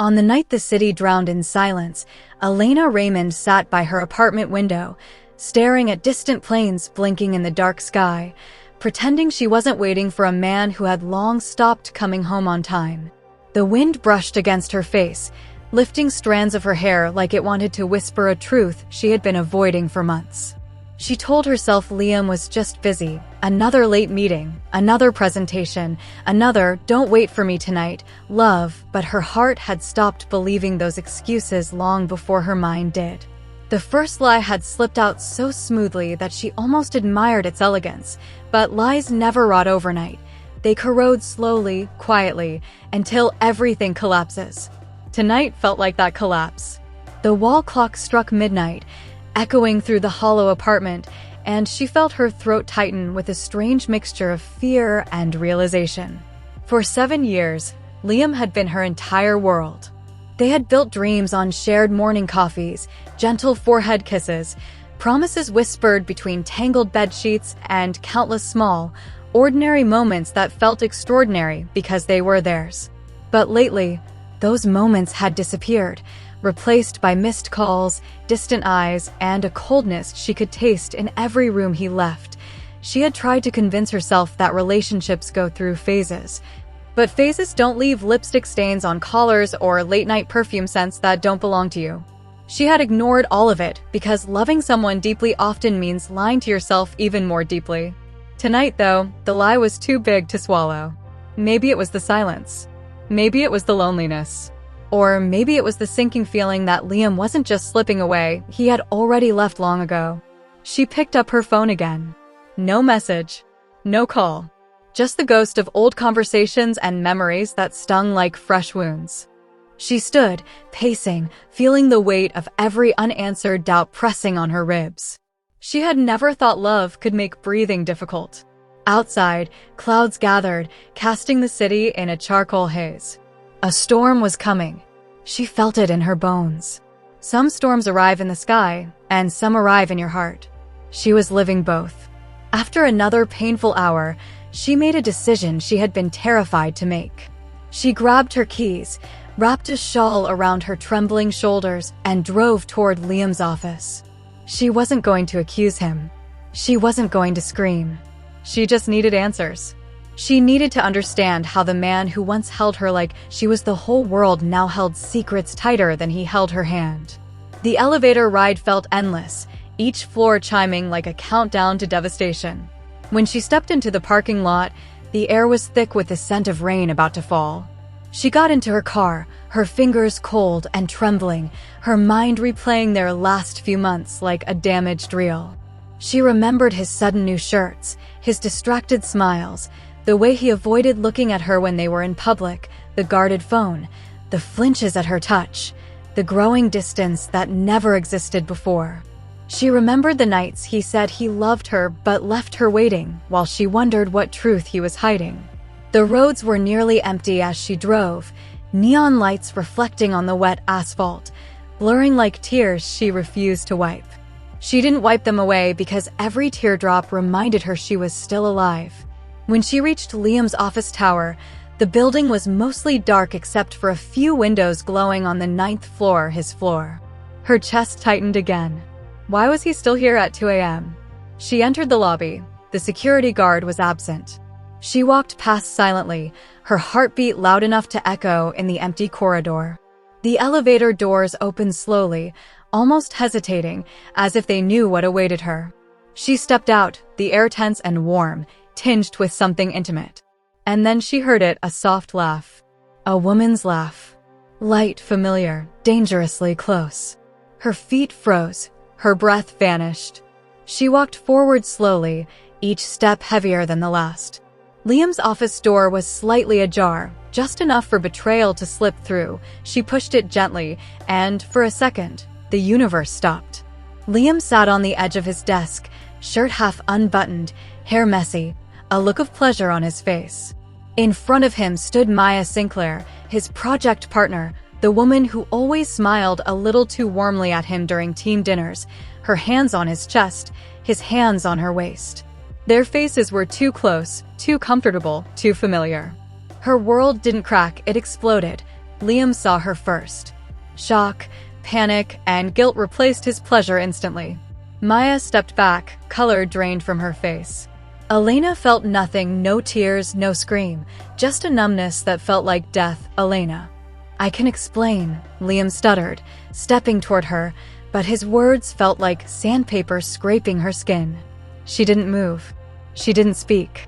On the night the city drowned in silence, Elena Raymond sat by her apartment window, staring at distant planes blinking in the dark sky, pretending she wasn't waiting for a man who had long stopped coming home on time. The wind brushed against her face, lifting strands of her hair like it wanted to whisper a truth she had been avoiding for months. She told herself Liam was just busy. Another late meeting, another presentation, another "don't wait for me tonight" love, but her heart had stopped believing those excuses long before her mind did. The first lie had slipped out so smoothly that she almost admired its elegance, but lies never rot overnight. They corrode slowly, quietly, until everything collapses. Tonight felt like that collapse. The wall clock struck midnight, echoing through the hollow apartment, and she felt her throat tighten with a strange mixture of fear and realization. For 7 years, Liam had been her entire world. They had built dreams on shared morning coffees, gentle forehead kisses, promises whispered between tangled bed sheets, and countless small, ordinary moments that felt extraordinary because they were theirs. But lately, those moments had disappeared, replaced by missed calls, distant eyes, and a coldness she could taste in every room he left. She had tried to convince herself that relationships go through phases. But phases don't leave lipstick stains on collars or late-night perfume scents that don't belong to you. She had ignored all of it because loving someone deeply often means lying to yourself even more deeply. Tonight, though, the lie was too big to swallow. Maybe it was the silence. Maybe it was the loneliness. Or maybe it was the sinking feeling that Liam wasn't just slipping away, he had already left long ago. She picked up her phone again. No message. No call. Just the ghost of old conversations and memories that stung like fresh wounds. She stood, pacing, feeling the weight of every unanswered doubt pressing on her ribs. She had never thought love could make breathing difficult. Outside, clouds gathered, casting the city in a charcoal haze. A storm was coming. She felt it in her bones. Some storms arrive in the sky, and some arrive in your heart. She was living both. After another painful hour, she made a decision she had been terrified to make. She grabbed her keys, wrapped a shawl around her trembling shoulders, and drove toward Liam's office. She wasn't going to accuse him. She wasn't going to scream. She just needed answers. She needed to understand how the man who once held her like she was the whole world now held secrets tighter than he held her hand. The elevator ride felt endless, each floor chiming like a countdown to devastation. When she stepped into the parking lot, the air was thick with the scent of rain about to fall. She got into her car, her fingers cold and trembling, her mind replaying their last few months like a damaged reel. She remembered his sudden new shirts, his distracted smiles, the way he avoided looking at her when they were in public, the guarded phone, the flinches at her touch, the growing distance that never existed before. She remembered the nights he said he loved her but left her waiting while she wondered what truth he was hiding. The roads were nearly empty as she drove, neon lights reflecting on the wet asphalt, blurring like tears she refused to wipe. She didn't wipe them away because every teardrop reminded her she was still alive. When she reached Liam's office tower, the building was mostly dark except for a few windows glowing on the 9th floor, his floor. Her chest tightened again. Why was he still here at 2 a.m.? She entered the lobby. The security guard was absent. She walked past silently, her heartbeat loud enough to echo in the empty corridor. The elevator doors opened slowly, almost hesitating, as if they knew what awaited her. She stepped out, the air tense and warm, tinged with something intimate. And then she heard it, a soft laugh. A woman's laugh. Light, familiar, dangerously close. Her feet froze. Her breath vanished. She walked forward slowly, each step heavier than the last. Liam's office door was slightly ajar, just enough for betrayal to slip through. She pushed it gently, and for a second, the universe stopped. Liam sat on the edge of his desk, shirt half unbuttoned, hair messy, a look of pleasure on his face. In front of him stood Maya Sinclair, his project partner, the woman who always smiled a little too warmly at him during team dinners, her hands on his chest, his hands on her waist. Their faces were too close, too comfortable, too familiar. Her world didn't crack, it exploded. Liam saw her first. Shock, panic, and guilt replaced his pleasure instantly. Maya stepped back, color drained from her face. Elena felt nothing, no tears, no scream, just a numbness that felt like death. Elena. "I can explain," Liam stuttered, stepping toward her, but his words felt like sandpaper scraping her skin. She didn't move. She didn't speak.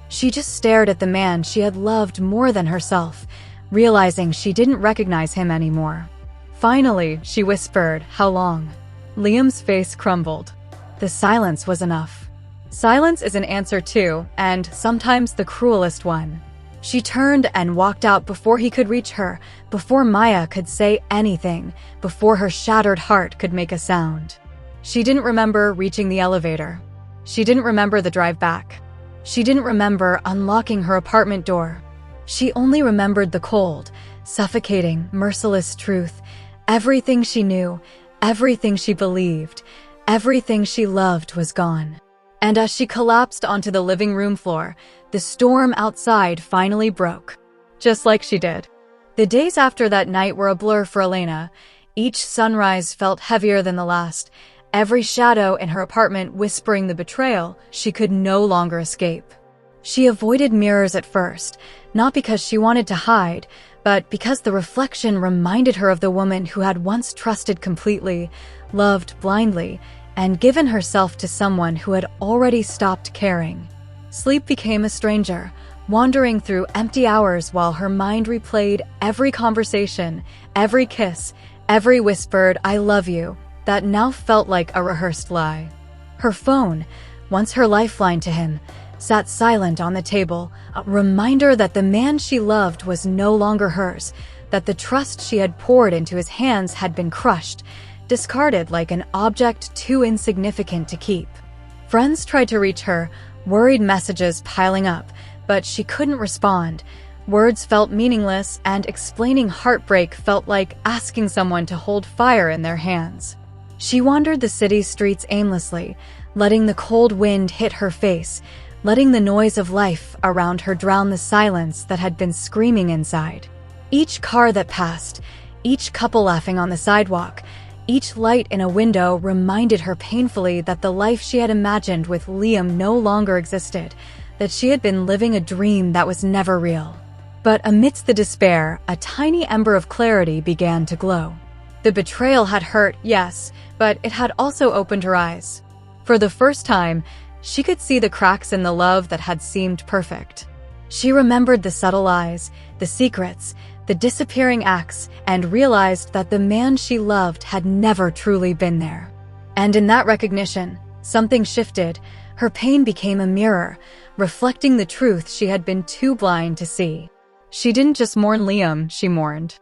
She just stared at the man she had loved more than herself, realizing she didn't recognize him anymore. Finally, she whispered, "How long?" Liam's face crumbled. The silence was enough. Silence is an answer too, and sometimes the cruelest one. She turned and walked out before he could reach her, before Maya could say anything, before her shattered heart could make a sound. She didn't remember reaching the elevator. She didn't remember the drive back. She didn't remember unlocking her apartment door. She only remembered the cold, suffocating, merciless truth. Everything she knew, everything she believed, everything she loved was gone. And as she collapsed onto the living room floor, the storm outside finally broke. Just like she did. The days after that night were a blur for Elena. Each sunrise felt heavier than the last, every shadow in her apartment whispering the betrayal she could no longer escape. She avoided mirrors at first, not because she wanted to hide, but because the reflection reminded her of the woman who had once trusted completely, loved blindly, and given herself to someone who had already stopped caring. Sleep became a stranger, wandering through empty hours while her mind replayed every conversation, every kiss, every whispered "I love you" that now felt like a rehearsed lie. Her phone, once her lifeline to him, sat silent on the table, a reminder that the man she loved was no longer hers, that the trust she had poured into his hands had been crushed, discarded like an object too insignificant to keep. Friends tried to reach her, worried messages piling up, but she couldn't respond. Words felt meaningless, and explaining heartbreak felt like asking someone to hold fire in their hands. She wandered the city streets aimlessly, letting the cold wind hit her face, letting the noise of life around her drown the silence that had been screaming inside. Each car that passed, each couple laughing on the sidewalk, each light in a window reminded her painfully that the life she had imagined with Liam no longer existed, that she had been living a dream that was never real. But amidst the despair, a tiny ember of clarity began to glow. The betrayal had hurt, yes, but it had also opened her eyes. For the first time, she could see the cracks in the love that had seemed perfect. She remembered the subtle lies, the secrets, the disappearing acts, and realized that the man she loved had never truly been there. And in that recognition, something shifted. Her pain became a mirror, reflecting the truth she had been too blind to see. She didn't just mourn Liam, she mourned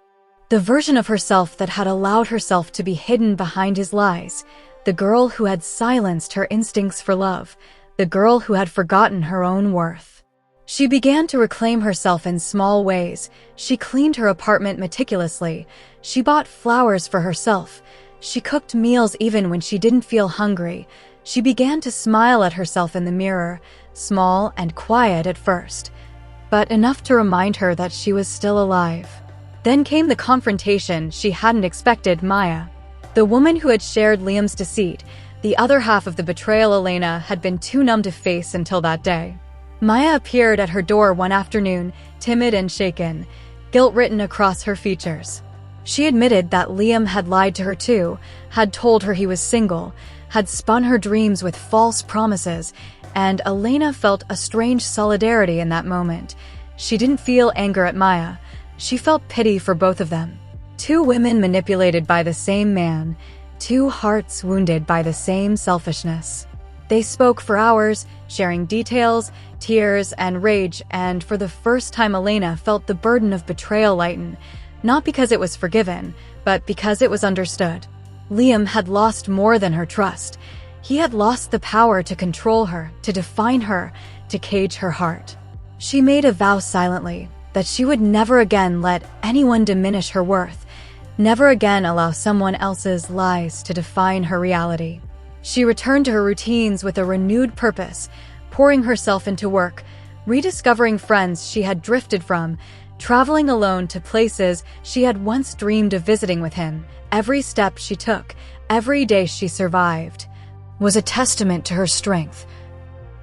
the version of herself that had allowed herself to be hidden behind his lies, the girl who had silenced her instincts for love, the girl who had forgotten her own worth. She began to reclaim herself in small ways. She cleaned her apartment meticulously. She bought flowers for herself. She cooked meals even when she didn't feel hungry. She began to smile at herself in the mirror, small and quiet at first, but enough to remind her that she was still alive. Then came the confrontation she hadn't expected. Maya, the woman who had shared Liam's deceit, the other half of the betrayal Elena had been too numb to face until that day. Maya appeared at her door one afternoon, timid and shaken, guilt written across her features. She admitted that Liam had lied to her too, had told her he was single, had spun her dreams with false promises, and Elena felt a strange solidarity in that moment. She didn't feel anger at Maya. She felt pity for both of them. Two women manipulated by the same man, two hearts wounded by the same selfishness. They spoke for hours, sharing details, tears, and rage, and for the first time Elena felt the burden of betrayal lighten, not because it was forgiven, but because it was understood. Liam had lost more than her trust. He had lost the power to control her, to define her, to cage her heart. She made a vow silently that she would never again let anyone diminish her worth, never again allow someone else's lies to define her reality. She returned to her routines with a renewed purpose, pouring herself into work, rediscovering friends she had drifted from, traveling alone to places she had once dreamed of visiting with him. Every step she took, every day she survived, was a testament to her strength.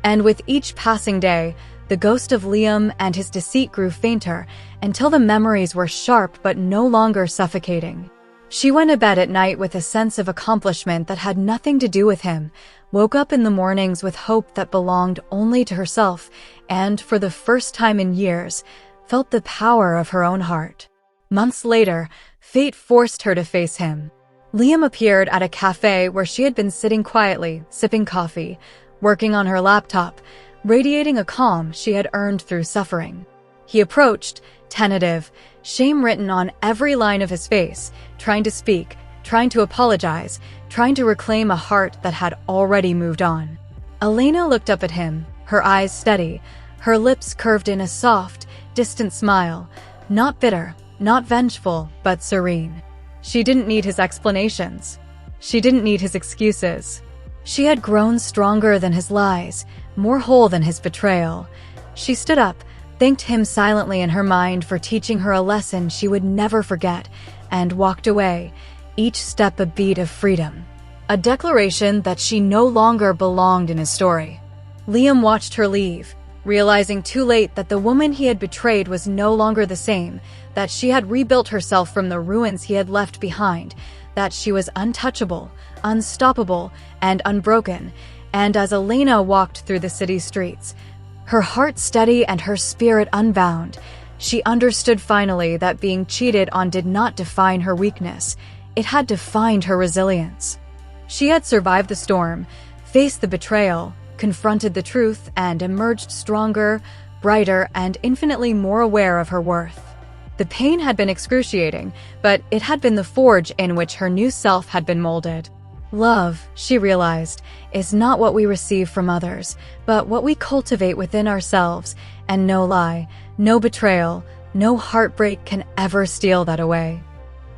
And with each passing day, the ghost of Liam and his deceit grew fainter until the memories were sharp but no longer suffocating. She went to bed at night with a sense of accomplishment that had nothing to do with him, woke up in the mornings with hope that belonged only to herself, and, for the first time in years, felt the power of her own heart. Months later, fate forced her to face him. Liam appeared at a cafe where she had been sitting quietly, sipping coffee, working on her laptop, radiating a calm she had earned through suffering. He approached, tentative, shame written on every line of his face, trying to speak, trying to apologize, trying to reclaim a heart that had already moved on. Elena looked up at him, her eyes steady, her lips curved in a soft, distant smile, not bitter, not vengeful, but serene. She didn't need his explanations. She didn't need his excuses. She had grown stronger than his lies, more whole than his betrayal. She stood up, thanked him silently in her mind for teaching her a lesson she would never forget, and walked away, each step a beat of freedom. A declaration that she no longer belonged in his story. Liam watched her leave, realizing too late that the woman he had betrayed was no longer the same, that she had rebuilt herself from the ruins he had left behind, that she was untouchable, unstoppable, and unbroken. And as Elena walked through the city streets, her heart steady and her spirit unbound, she understood finally that being cheated on did not define her weakness. It had defined her resilience. She had survived the storm, faced the betrayal, confronted the truth, and emerged stronger, brighter, and infinitely more aware of her worth. The pain had been excruciating, but it had been the forge in which her new self had been molded. Love, she realized, is not what we receive from others, but what we cultivate within ourselves, and no lie, no betrayal, no heartbreak can ever steal that away.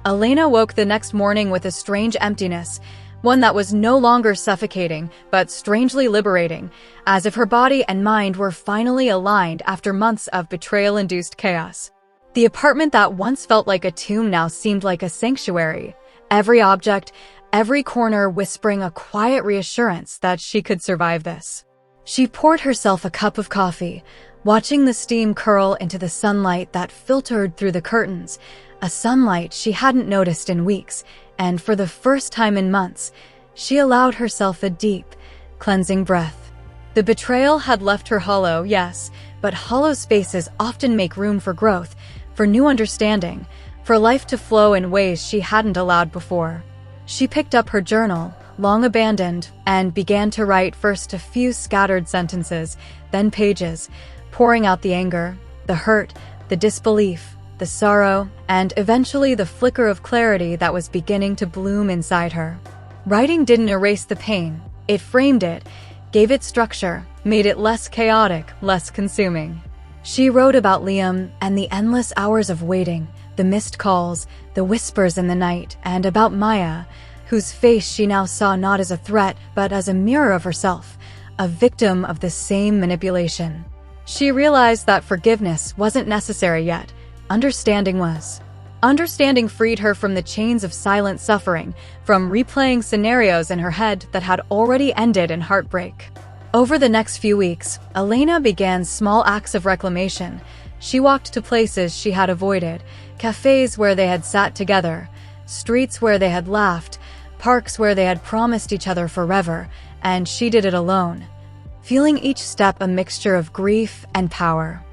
Elena woke the next morning with a strange emptiness, one that was no longer suffocating, but strangely liberating, as if her body and mind were finally aligned after months of betrayal-induced chaos. The apartment that once felt like a tomb now seemed like a sanctuary, every object, every corner whispering a quiet reassurance that she could survive this. She poured herself a cup of coffee, watching the steam curl into the sunlight that filtered through the curtains, a sunlight she hadn't noticed in weeks, and for the first time in months, she allowed herself a deep, cleansing breath. The betrayal had left her hollow, yes, but hollow spaces often make room for growth, for new understanding, for life to flow in ways she hadn't allowed before. She picked up her journal, long abandoned, and began to write first a few scattered sentences, then pages, pouring out the anger, the hurt, the disbelief, the sorrow, and eventually the flicker of clarity that was beginning to bloom inside her. Writing didn't erase the pain, it framed it, gave it structure, made it less chaotic, less consuming. She wrote about Liam and the endless hours of waiting, the missed calls, the whispers in the night, and about Maya, whose face she now saw not as a threat but as a mirror of herself, a victim of the same manipulation. She realized that forgiveness wasn't necessary yet. Understanding was. Understanding freed her from the chains of silent suffering, from replaying scenarios in her head that had already ended in heartbreak. Over the next few weeks, Elena began small acts of reclamation. She walked to places she had avoided, cafes where they had sat together, streets where they had laughed, parks where they had promised each other forever, and she did it alone, feeling each step a mixture of grief and power.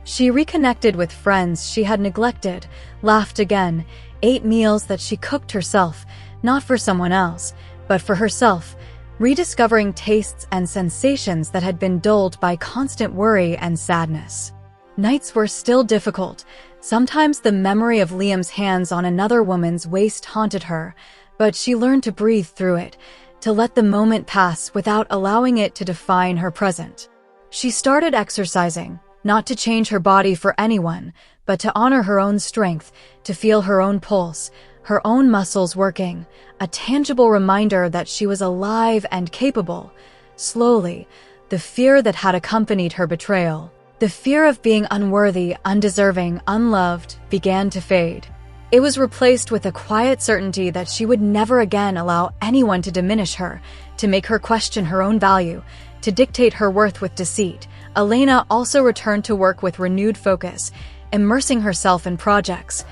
She reconnected with friends she had neglected, laughed again, ate meals that she cooked herself, not for someone else, but for herself, rediscovering tastes and sensations that had been dulled by constant worry and sadness. Nights were still difficult. Sometimes the memory of Liam's hands on another woman's waist haunted her, but she learned to breathe through it, to let the moment pass without allowing it to define her present. She started exercising, not to change her body for anyone, but to honor her own strength, to feel her own pulse, her own muscles working, a tangible reminder that she was alive and capable. Slowly, the fear that had accompanied her betrayal, The fear of being unworthy, undeserving, unloved began to fade. It was replaced with a quiet certainty that she would never again allow anyone to diminish her, to make her question her own value, to dictate her worth with deceit. Elena also returned to work with renewed focus, immersing herself in projects,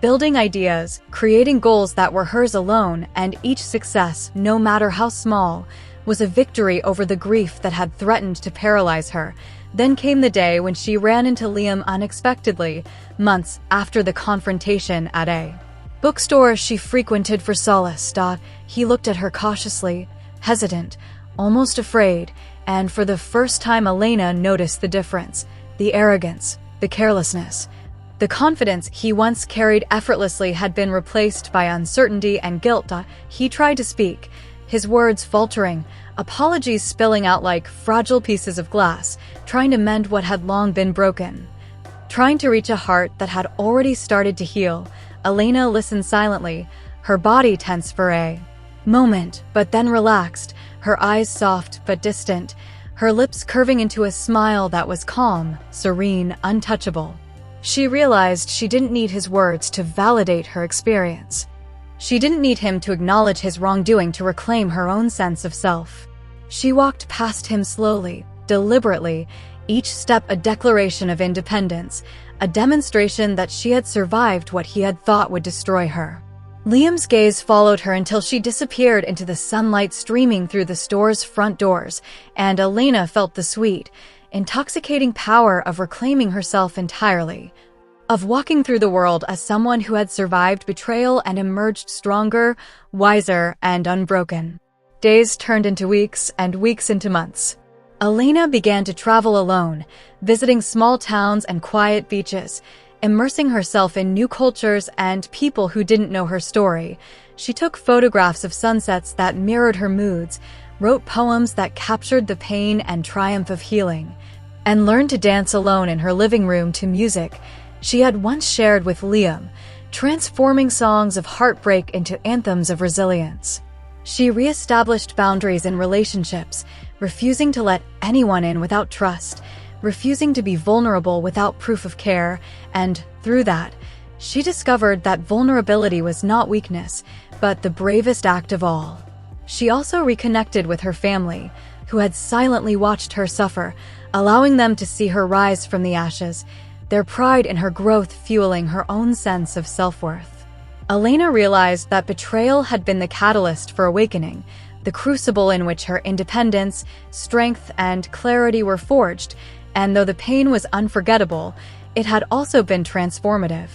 building ideas, creating goals that were hers alone, and each success, no matter how small, was a victory over the grief that had threatened to paralyze her. Then came the day when she ran into Liam unexpectedly, months after the confrontation at a bookstore she frequented for solace. He looked at her cautiously, hesitant, almost afraid, and for the first time Elena noticed the difference, the arrogance, the carelessness. The confidence he once carried effortlessly had been replaced by uncertainty and guilt. He tried to speak, his words faltering, apologies spilling out like fragile pieces of glass, trying to mend what had long been broken. Trying to reach a heart that had already started to heal, Elena listened silently, her body tense for a moment, but then relaxed, her eyes soft but distant, her lips curving into a smile that was calm, serene, untouchable. She realized she didn't need his words to validate her experience. She didn't need him to acknowledge his wrongdoing to reclaim her own sense of self. She walked past him slowly, deliberately, each step a declaration of independence, a demonstration that she had survived what he had thought would destroy her. Liam's gaze followed her until she disappeared into the sunlight streaming through the store's front doors, and Elena felt the sweet, intoxicating power of reclaiming herself entirely, of walking through the world as someone who had survived betrayal and emerged stronger, wiser, and unbroken. Days turned into weeks, and weeks into months. Elena began to travel alone, visiting small towns and quiet beaches, immersing herself in new cultures and people who didn't know her story. She took photographs of sunsets that mirrored her moods, wrote poems that captured the pain and triumph of healing, and learned to dance alone in her living room to music she had once shared with Liam, transforming songs of heartbreak into anthems of resilience. She re-established boundaries in relationships, refusing to let anyone in without trust, refusing to be vulnerable without proof of care, and through that, she discovered that vulnerability was not weakness, but the bravest act of all. She also reconnected with her family, who had silently watched her suffer, allowing them to see her rise from the ashes, their pride in her growth fueling her own sense of self-worth. Elena realized that betrayal had been the catalyst for awakening, the crucible in which her independence, strength, and clarity were forged, and though the pain was unforgettable, it had also been transformative.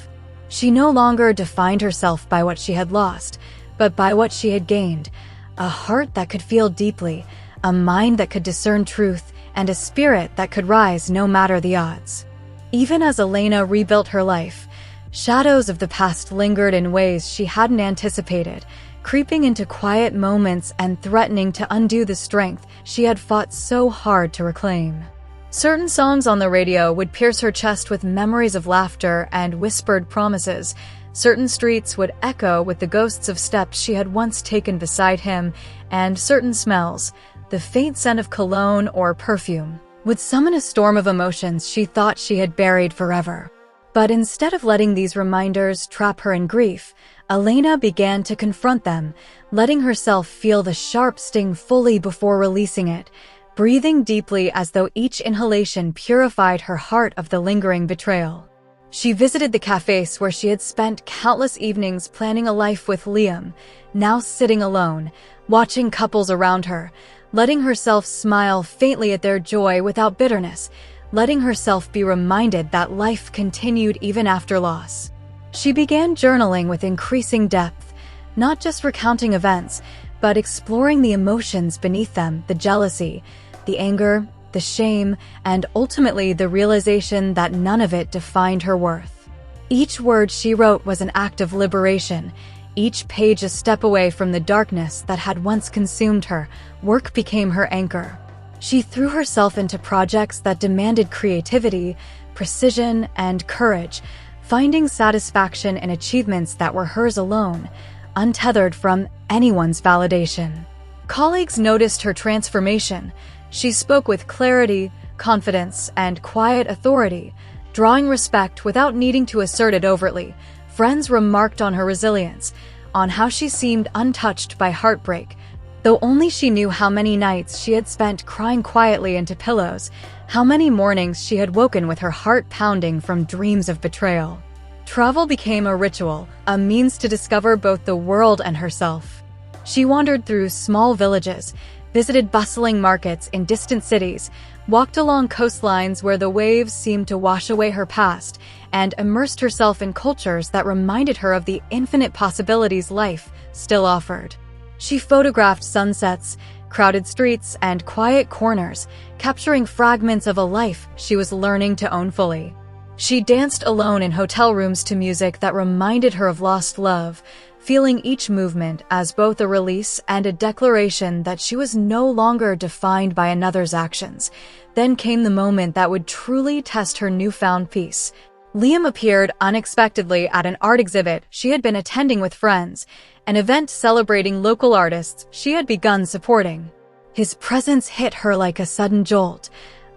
She no longer defined herself by what she had lost, but by what she had gained, a heart that could feel deeply, a mind that could discern truth, and a spirit that could rise no matter the odds. Even as Elena rebuilt her life, shadows of the past lingered in ways she hadn't anticipated, creeping into quiet moments and threatening to undo the strength she had fought so hard to reclaim. Certain songs on the radio would pierce her chest with memories of laughter and whispered promises. Certain streets would echo with the ghosts of steps she had once taken beside him, and certain smells, the faint scent of cologne or perfume, would summon a storm of emotions she thought she had buried forever. But instead of letting these reminders trap her in grief, Elena began to confront them, letting herself feel the sharp sting fully before releasing it, breathing deeply as though each inhalation purified her heart of the lingering betrayal. She visited the cafes where she had spent countless evenings planning a life with Liam, now sitting alone, watching couples around her, letting herself smile faintly at their joy without bitterness, letting herself be reminded that life continued even after loss. She began journaling with increasing depth, not just recounting events, but exploring the emotions beneath them, the jealousy, the anger, the shame, and ultimately the realization that none of it defined her worth. Each word she wrote was an act of liberation, each page a step away from the darkness that had once consumed her. Work became her anchor. She threw herself into projects that demanded creativity, precision, and courage, finding satisfaction in achievements that were hers alone, untethered from anyone's validation. Colleagues noticed her transformation. She spoke with clarity, confidence, and quiet authority, drawing respect without needing to assert it overtly. Friends remarked on her resilience, on how she seemed untouched by heartbreak, though only she knew how many nights she had spent crying quietly into pillows, how many mornings she had woken with her heart pounding from dreams of betrayal. Travel became a ritual, a means to discover both the world and herself. She wandered through small villages, visited bustling markets in distant cities, walked along coastlines where the waves seemed to wash away her past, and immersed herself in cultures that reminded her of the infinite possibilities life still offered. She photographed sunsets, crowded streets, and quiet corners, capturing fragments of a life she was learning to own fully. She danced alone in hotel rooms to music that reminded her of lost love, feeling each movement as both a release and a declaration that she was no longer defined by another's actions. Then came the moment that would truly test her newfound peace. Liam appeared unexpectedly at an art exhibit she had been attending with friends, an event celebrating local artists she had begun supporting. His presence hit her like a sudden jolt,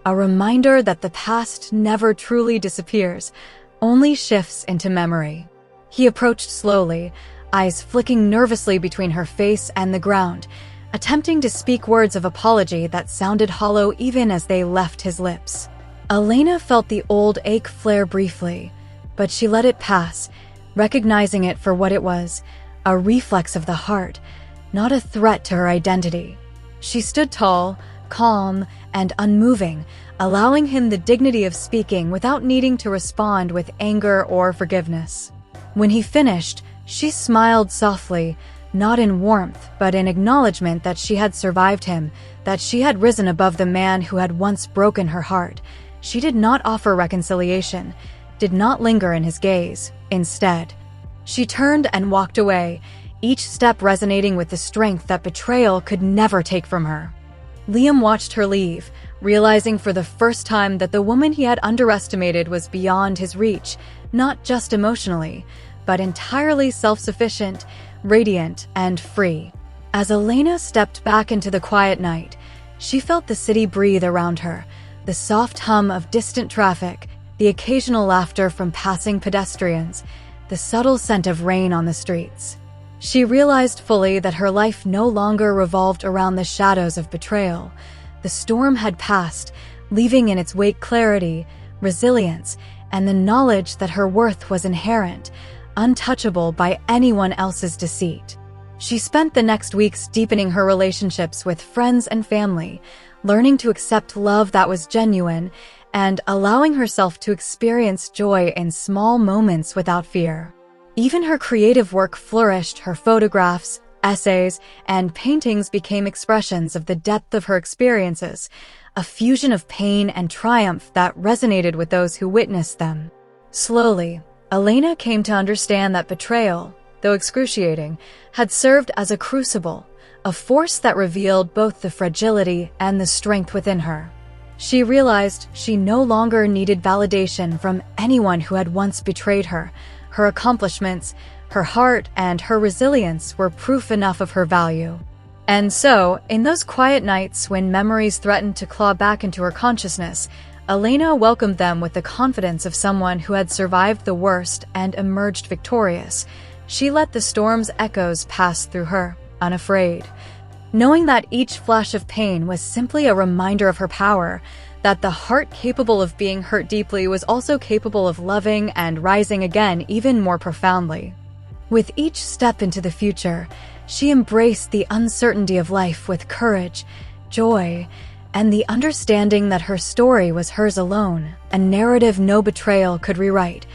a reminder that the past never truly disappears, only shifts into memory. He approached slowly, eyes flicking nervously between her face and the ground, attempting to speak words of apology that sounded hollow even as they left his lips. Elena felt the old ache flare briefly, but she let it pass, recognizing it for what it was, a reflex of the heart, not a threat to her identity. She stood tall, calm, and unmoving, allowing him the dignity of speaking without needing to respond with anger or forgiveness. When he finished, she smiled softly, not in warmth, but in acknowledgement that she had survived him, that she had risen above the man who had once broken her heart. She did not offer reconciliation, did not linger in his gaze. Instead, she turned and walked away, each step resonating with the strength that betrayal could never take from her. Liam watched her leave, realizing for the first time that the woman he had underestimated was beyond his reach, not just emotionally, but entirely self-sufficient, radiant, and free. As Elena stepped back into the quiet night, she felt the city breathe around her, the soft hum of distant traffic, the occasional laughter from passing pedestrians, the subtle scent of rain on the streets. She realized fully that her life no longer revolved around the shadows of betrayal. The storm had passed, leaving in its wake clarity, resilience, and the knowledge that her worth was inherent, untouchable by anyone else's deceit. She spent the next weeks deepening her relationships with friends and family, learning to accept love that was genuine, and allowing herself to experience joy in small moments without fear. Even her creative work flourished. Her photographs, essays, and paintings became expressions of the depth of her experiences, a fusion of pain and triumph that resonated with those who witnessed them. Slowly, Elena came to understand that betrayal, though excruciating, had served as a crucible, a force that revealed both the fragility and the strength within her. She realized she no longer needed validation from anyone who had once betrayed her. Her accomplishments, her heart, and her resilience were proof enough of her value. And so, in those quiet nights when memories threatened to claw back into her consciousness, Elena welcomed them with the confidence of someone who had survived the worst and emerged victorious. She let the storm's echoes pass through her, unafraid, knowing that each flash of pain was simply a reminder of her power, that the heart capable of being hurt deeply was also capable of loving and rising again even more profoundly. With each step into the future, she embraced the uncertainty of life with courage, joy, and the understanding that her story was hers alone, a narrative no betrayal could rewrite,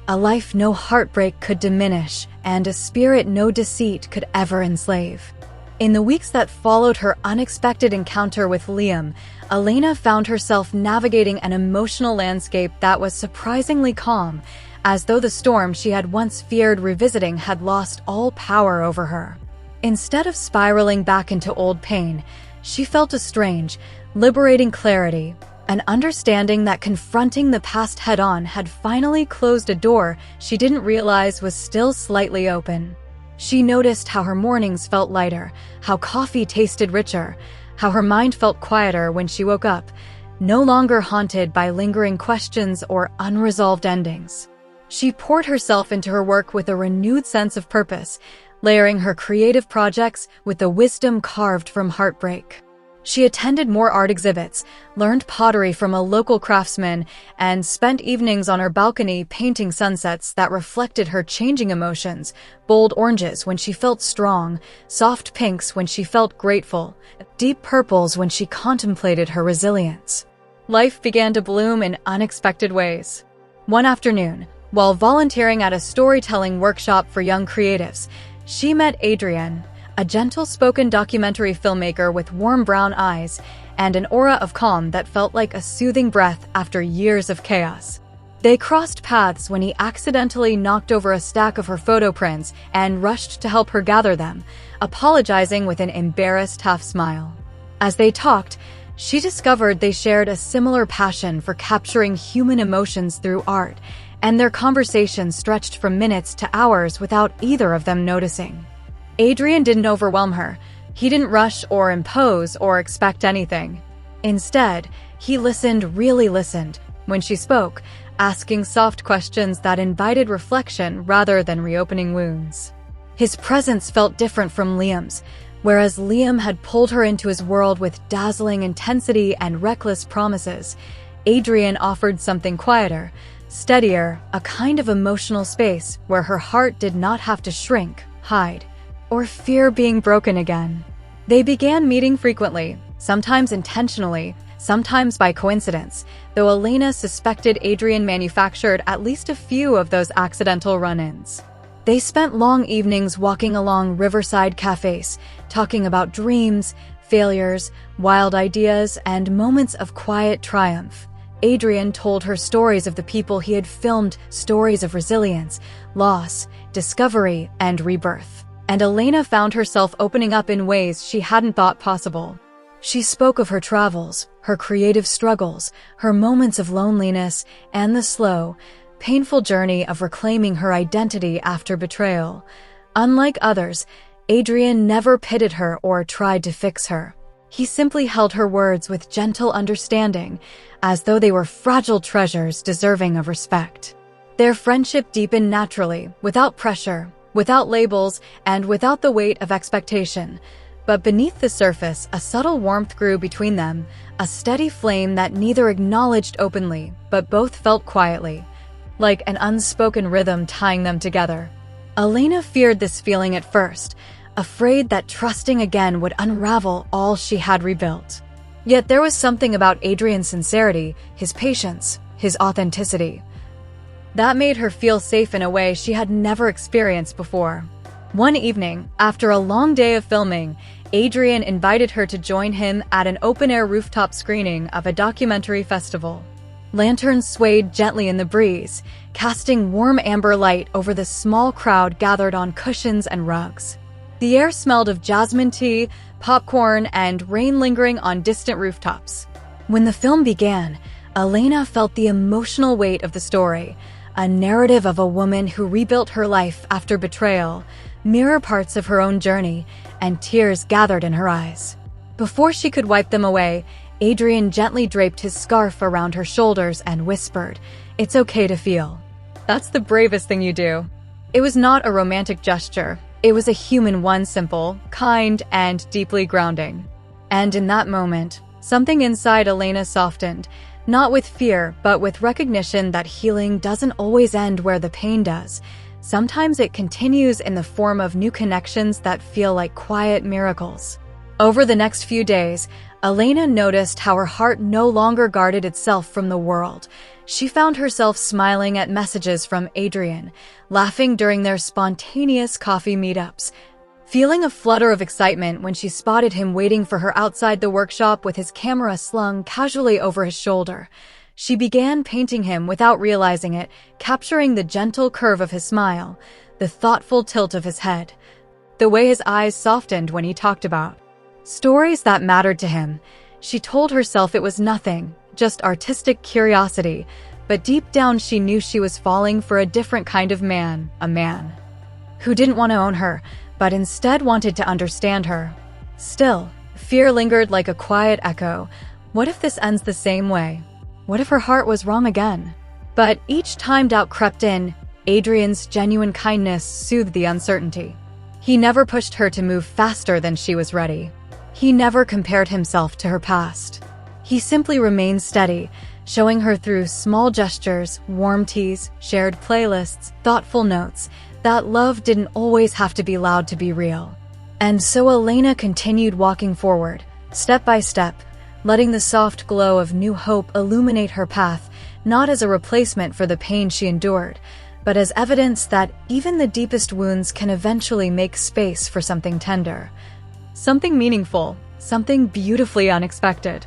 a life no heartbreak could diminish, and a spirit no deceit could ever enslave. In the weeks that followed her unexpected encounter with Liam, Elena found herself navigating an emotional landscape that was surprisingly calm, as though the storm she had once feared revisiting had lost all power over her. Instead of spiraling back into old pain, she felt a strange, liberating clarity, an understanding that confronting the past head-on had finally closed a door she didn't realize was still slightly open. She noticed how her mornings felt lighter, how coffee tasted richer, how her mind felt quieter when she woke up, no longer haunted by lingering questions or unresolved endings. She poured herself into her work with a renewed sense of purpose, layering her creative projects with the wisdom carved from heartbreak. She attended more art exhibits, learned pottery from a local craftsman, and spent evenings on her balcony painting sunsets that reflected her changing emotions: bold oranges when she felt strong, soft pinks when she felt grateful, deep purples when she contemplated her resilience. Life began to bloom in unexpected ways. One afternoon, while volunteering at a storytelling workshop for young creatives, she met Adrienne, a gentle-spoken documentary filmmaker with warm brown eyes and an aura of calm that felt like a soothing breath after years of chaos. They crossed paths when he accidentally knocked over a stack of her photo prints and rushed to help her gather them, apologizing with an embarrassed half-smile. As they talked, she discovered they shared a similar passion for capturing human emotions through art, and their conversation stretched from minutes to hours without either of them noticing. Adrian didn't overwhelm her. He didn't rush or impose or expect anything. Instead, he really listened when she spoke, asking soft questions that invited reflection rather than reopening wounds. His presence felt different from Liam's. Whereas Liam had pulled her into his world with dazzling intensity and reckless promises, Adrian offered something quieter, steadier, a kind of emotional space where her heart did not have to shrink, hide, or fear being broken again. They began meeting frequently, sometimes intentionally, sometimes by coincidence, though Elena suspected Adrian manufactured at least a few of those accidental run-ins. They spent long evenings walking along riverside cafes, talking about dreams, failures, wild ideas, and moments of quiet triumph. Adrian told her stories of the people he had filmed, stories of resilience, loss, discovery, and rebirth. And Elena found herself opening up in ways she hadn't thought possible. She spoke of her travels, her creative struggles, her moments of loneliness, and the slow, painful journey of reclaiming her identity after betrayal. Unlike others, Adrian never pitted her or tried to fix her. He simply held her words with gentle understanding, as though they were fragile treasures deserving of respect. Their friendship deepened naturally, without pressure, without labels, and without the weight of expectation. But beneath the surface, a subtle warmth grew between them, a steady flame that neither acknowledged openly, but both felt quietly, like an unspoken rhythm tying them together. Elena feared this feeling at first, afraid that trusting again would unravel all she had rebuilt. Yet there was something about Adrian's sincerity, his patience, his authenticity, that made her feel safe in a way she had never experienced before. One evening, after a long day of filming, Adrian invited her to join him at an open-air rooftop screening of a documentary festival. Lanterns swayed gently in the breeze, casting warm amber light over the small crowd gathered on cushions and rugs. The air smelled of jasmine tea, popcorn, and rain lingering on distant rooftops. When the film began, Elena felt the emotional weight of the story, a narrative of a woman who rebuilt her life after betrayal, mirror parts of her own journey, and tears gathered in her eyes. Before she could wipe them away, Adrian gently draped his scarf around her shoulders and whispered, "It's okay to feel. That's the bravest thing you do." It was not a romantic gesture. It was a human one, simple, kind, and deeply grounding. And in that moment, something inside Elena softened, not with fear, but with recognition that healing doesn't always end where the pain does. Sometimes it continues in the form of new connections that feel like quiet miracles. Over the next few days, Elena noticed how her heart no longer guarded itself from the world. She found herself smiling at messages from Adrian, laughing during their spontaneous coffee meetups, feeling a flutter of excitement when she spotted him waiting for her outside the workshop with his camera slung casually over his shoulder. She began painting him without realizing it, capturing the gentle curve of his smile, the thoughtful tilt of his head, the way his eyes softened when he talked about stories that mattered to him. She told herself it was nothing, just artistic curiosity, but deep down she knew she was falling for a different kind of man, a man who didn't want to own her, but instead wanted to understand her. Still, fear lingered like a quiet echo, What if this ends the same way? What if her heart was wrong again? But each time doubt crept in, Adrian's genuine kindness soothed the uncertainty. He never pushed her to move faster than she was ready. He never compared himself to her past. He simply remained steady, showing her through small gestures, warm teas, shared playlists, thoughtful notes, that love didn't always have to be loud to be real. And so Elena continued walking forward, step by step, letting the soft glow of new hope illuminate her path, not as a replacement for the pain she endured, but as evidence that even the deepest wounds can eventually make space for something tender, something meaningful, something beautifully unexpected.